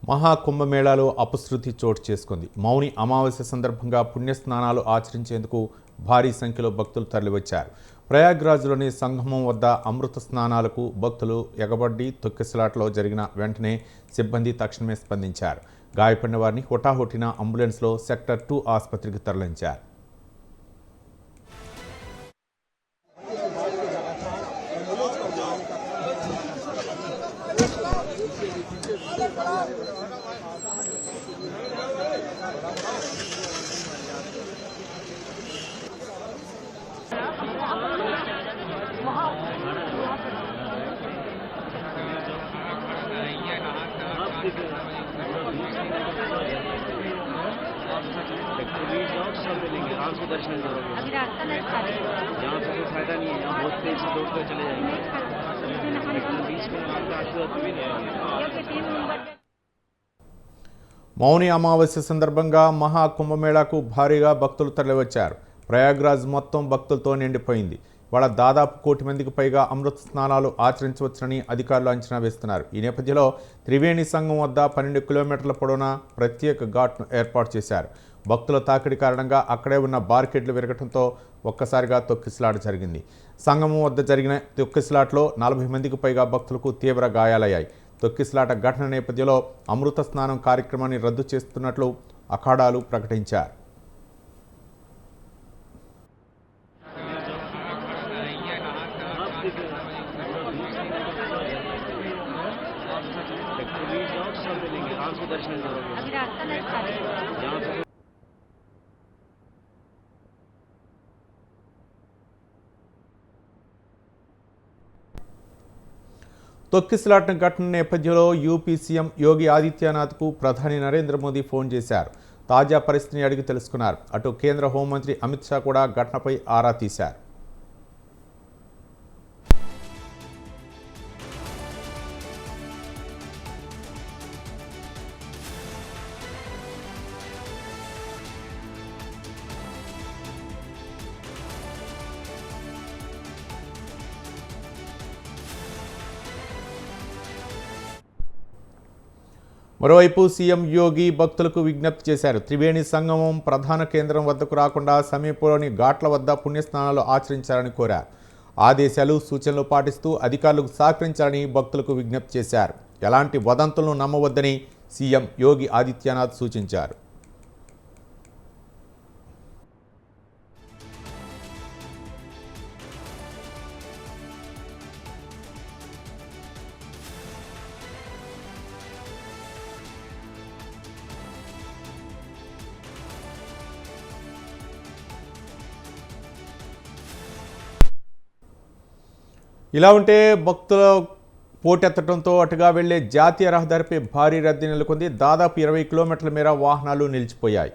మహాకుంభమేళాలో అపశృతి చోటు చేసుకుంది. మౌని అమావాస్య సందర్భంగా పుణ్యస్నానాలు ఆచరించేందుకు భారీ సంఖ్యలో భక్తులు తరలివచ్చారు. ప్రయాగ్రాజ్లోని సంగమం వద్ద అమృత స్నానాలకు భక్తులు ఎగబడి తొక్కిసలాటలో జరిగిన వెంటనే సిబ్బంది తక్షణమే స్పందించారు. గాయపడిన వారిని హుటాహుటిన అంబులెన్స్లో సెక్టర్ 2 ఆసుపత్రికి తరలించారు. आराम से दर्शन करोगे। अभी रास्ता नहीं खाली है, यहाँ पे कोई फायदा नहीं है, यहाँ बहुत तेज से दौड़ कर चले जाएंगे। बीच में आशीर्वाद भी नहीं है। మౌని అమావాస్య సందర్భంగా మహా కుంభమేళాకు భారీగా భక్తులు తరలివచ్చారు. ప్రయాగ్రాజ్ మొత్తం భక్తులతో నిండిపోయింది. వాళ్ళ దాదాపు 1 కోటి మందికి పైగా అమృత స్నానాలు ఆచరించవచ్చునని అధికారులు అంచనా వేస్తున్నారు. ఈ నేపథ్యంలో త్రివేణి సంగమం వద్ద 12 కిలోమీటర్ల పొడవున ప్రత్యేక ఘాట్ను ఏర్పాటు చేశారు. భక్తుల తాకిడి కారణంగా అక్కడే ఉన్న బార్కెట్లు విరగటంతో ఒక్కసారిగా తొక్కిసలాట జరిగింది. సంగమం వద్ద జరిగిన తొక్కిసలాటలో 40 మందికి పైగా భక్తులకు తీవ్ర గాయాలయ్యాయి. తొక్కిసలాట ఘటన నేపథ్యంలో అమృత స్నానం కార్యక్రమాన్ని రద్దు చేస్తున్నట్లు అఖాడాలు ప్రకటించారు. తొక్కిసలాట ఘటన నేపథ్యంలో యూపీ సీఎం యోగి ఆదిత్యనాథ్కు ప్రధాని నరేంద్ర మోదీ ఫోన్ చేశారు. తాజా పరిస్థితిని అడిగి తెలుసుకున్నారు. అటు కేంద్ర హోంమంత్రి అమిత్ షా కూడా ఘటనపై ఆరా తీశారు. మరోవైపు సీఎం యోగి భక్తులకు విజ్ఞప్తి చేశారు. త్రివేణి సంగమం ప్రధాన కేంద్రం వద్దకు రాకుండా సమీపంలోని ఘాట్ల వద్ద పుణ్యస్నానాలు ఆచరించాలని కోరారు. ఆదేశాలు సూచనలు పాటిస్తూ అధికారులకు సహకరించాలని భక్తులకు విజ్ఞప్తి చేశారు. ఎలాంటి వదంతులను నమ్మవద్దని సీఎం యోగి ఆదిత్యనాథ్ సూచించారు. ఇలా ఉంటే భక్తుల పోటెత్తడంతో అటుగా వెళ్లే జాతీయ రహదారిపై భారీ రద్దీ నెలకొంది. దాదాపు 20 కిలోమీటర్ల మేర వాహనాలు నిలిచిపోయాయి.